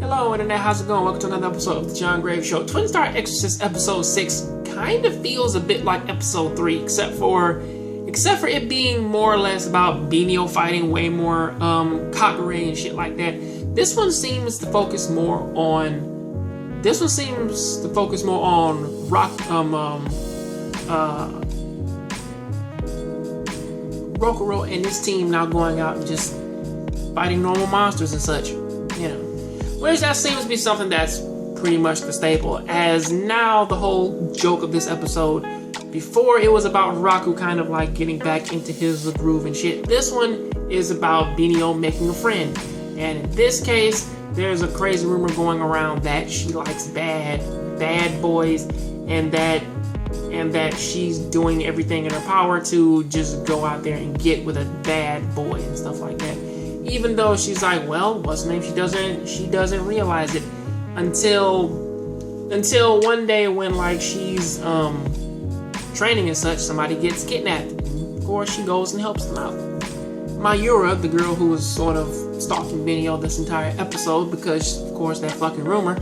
Hello internet, how's it going? Welcome to another episode of the John Grave Show. Twin Star Exorcist episode 6 kind of feels a bit like episode 3, except for it being more or less about Benio fighting way more Kakure and shit like that. This one seems to focus more on Rokuro and his team now going out and just fighting normal monsters and such, which that seems to be something that's pretty much the staple, as now the whole joke of this episode, before it was about Raku kind of like getting back into his groove and shit, this one is about Benio making a friend. And in this case, there's a crazy rumor going around that she likes bad boys, and that she's doing everything in her power to just go out there and get with a bad boy and stuff like that. Even though she's like, well, what's the name? She doesn't realize it until one day when like she's training and such, somebody gets kidnapped. Of course, she goes and helps them out. Mayura, the girl who was sort of stalking Benio this entire episode, because of course that fucking rumor,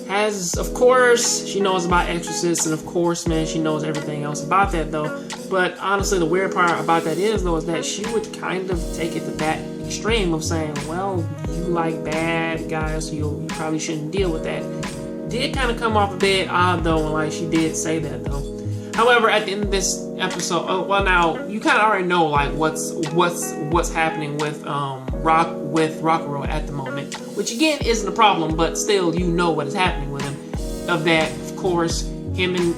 she knows about Exorcists, and of course, man, she knows everything else about that though. But honestly, the weird part about that is that she would kind of take it to that extreme of saying, well, you like bad guys, so you probably shouldn't deal with that. Did kind of come off a bit odd though, when like she did say that though. However, at the end of this episode, now you kind of already know like what's happening with Rokuro at the moment, which again isn't a problem, but still you know what is happening with him. Of that, of course, him and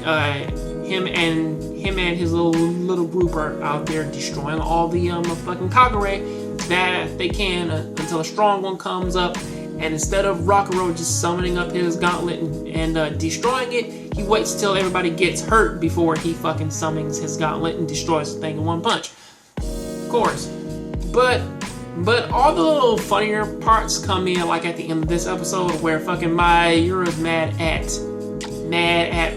his little group are out there destroying all the fucking Kakure that they can until a strong one comes up. And instead of Rokuro just summoning up his gauntlet and destroying it, he waits till everybody gets hurt before he fucking summons his gauntlet and destroys the thing in one punch. Of course. But all the little funnier parts come in like at the end of this episode, where fucking Mayura's mad at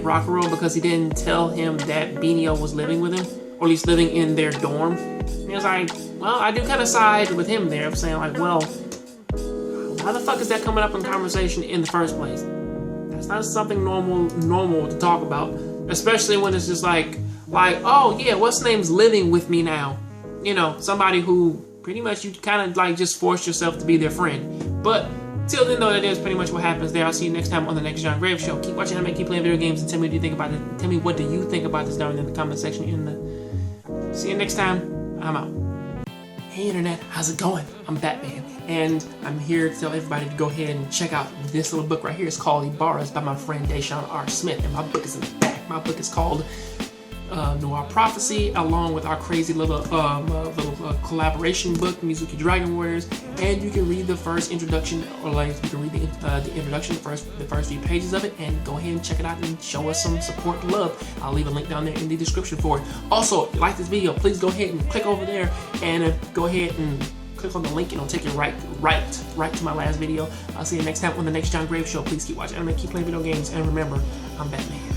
Rokuro because he didn't tell him that Benio was living with him, or at least living in their dorm. And he was like, well, I do kind of side with him there, of saying like, well, how the fuck is that coming up in conversation in the first place? That's not something normal to talk about, especially when it's just like, oh yeah, what's the name's living with me now? Somebody who pretty much you kind of like just force yourself to be their friend. But till then though, that is pretty much what happens there. I'll see you next time on the next John Grave Show. Keep watching anime, keep playing video games, and tell me what you think about it. Tell me what do you think about this down in the comment section. See you next time. I'm out. Hey internet, how's it going? I'm Batman, and I'm here to tell everybody to go ahead and check out this little book right here. It's called Ibarra's by my friend Deshaun R. Smith, and my book is in the back. My book is called Noir Prophecy, along with our crazy little collaboration book, Mizuki Dragon Warriors. And you can read the first introduction, or like you can read the introduction, the first few pages of it, and go ahead and check it out and show us some support and love. I'll leave a link down there in the description for it. Also, if you like this video, please go ahead and click over there and go ahead and click on the link, and it'll take you right to my last video. I'll see you next time on the next John Grave Show. Please keep watching anime, keep playing video games, and remember, I'm Batman.